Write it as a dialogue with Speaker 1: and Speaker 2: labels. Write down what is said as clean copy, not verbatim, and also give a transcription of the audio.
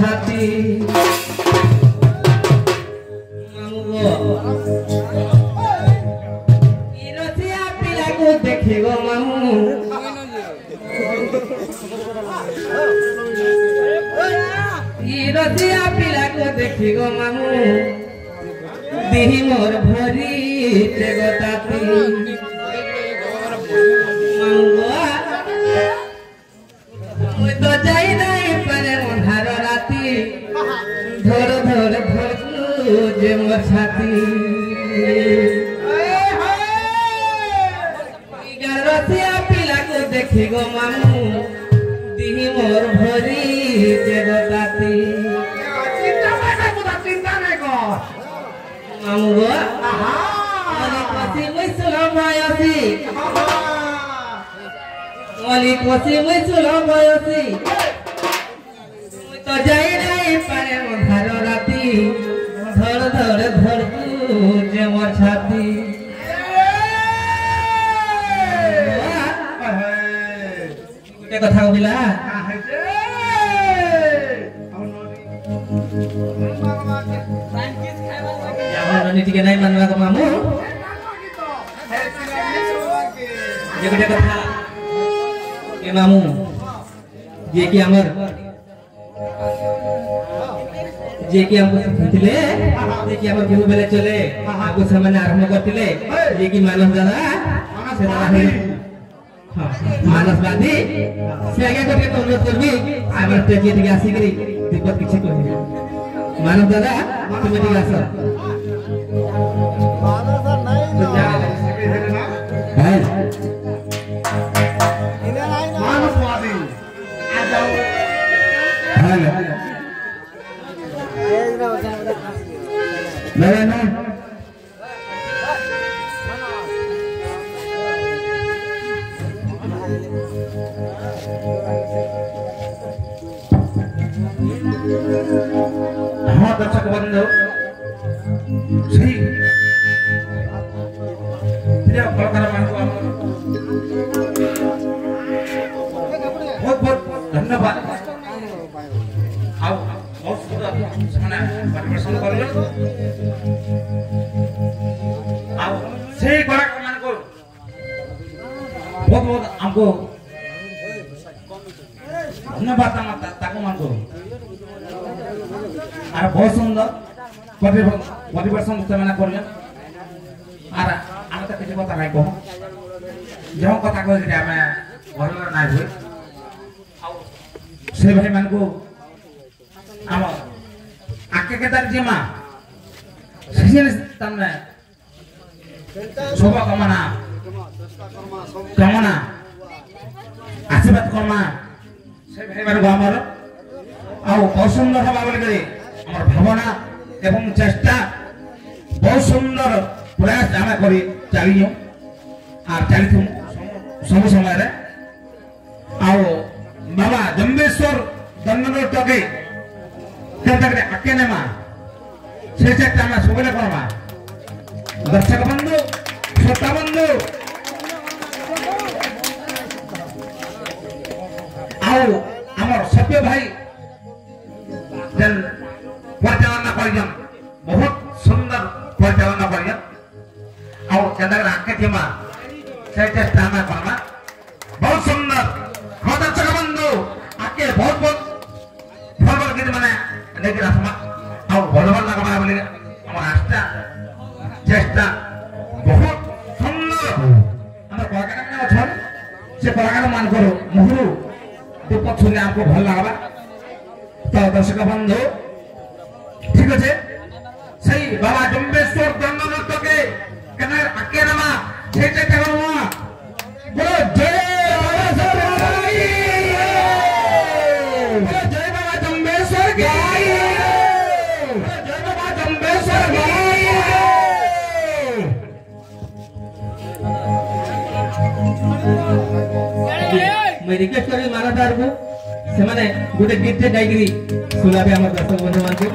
Speaker 1: छाती रसिया पिला को देखिब मामू रसिया पिला को देखिब मामू दिही मोर भरी जगताती तो जाई नहीं पारे अंधार राती धर धर धर जे मोर छाती रसिया पिला को देखी गो मामू दिही मोर भरी जगताती मामू गो मुई सुलभ बयसी मलिक बसी मुई सुलभ बयसी तो जाई नहीं पारे अंधार राती धर धर धर जे मोर छाती के कथा बिला नीति के नहीं मानवा को मामू ये गोटे कथा के मामू जे कि हमर जे कि हमको सिखिले जे कि हमर गुरु बेले चले आपको सामान्य आरंभ करतिले जे कि मानव दादा से दादा है हां मानसवादी से आगे करके तो अनुरोध करबी हमर तेजी के आसी करी दिक्कत किछि कहि मानव दादा तुम ठीक आसो भाई मानसवादी आ जाओ हेलो नहीं नहीं हाँ दर्शक बंधु सही कलाकार मान को बहुत बहुत धन्यवाद आओ बहुत सुंदर समाने परिवेशन करले आओ सही कलाकार मान को बहुत बहुत हमको धन्यवाद ताको मान को आर बहुत सुंदर परिवेशन ସେମାନେ करले आर हम तो किसी कथा नहीं कह जो कथा कह आम घर ना हुए से भाई मान को आम आके केदार जीमा शुभ कामना कामना आशीर्वाद करमा से भाई मान को आमर बहुत सुंदर हवा बोल भावना एवं चेष्टा बहुत सुंदर प्रयास आम कर चलियो और चलू सब समय बाबा जम्बेश्वर दंड टके आके नेमा से चेष्टा आम सब करमा दर्शक बंधु श्रोता बंधु आमर सभ्य भाई परिचालना कर बहुत सुंदर परिचालना कर आके थीमा से चेष्टा आम करमा बहुत सुंदर हाँ दर्शक बंधु आके बहुत बहुत भल भल गीत मैंने लेकिन आसमा भल भल लगवा बोले आस्था चेष्टा बहुत सुंदर आम कलाकार मैंने अच्छा से कलाकार मान करो मुहरु दीप छुले आमको भल लगवा तो दर्शक बंधु ठीक है सही बाबा जम्बेश्वर दंड के कनार आके नमा से चेष्टा करमा बोलो जय बाबा जम्बेश्वर की जय बाबा जम्बेश्वर की मैं रिक्वेस्ट करी मानदार को से माने गोटे गीत गायकरी सुनाबे हमर दर्शक बंधु मान के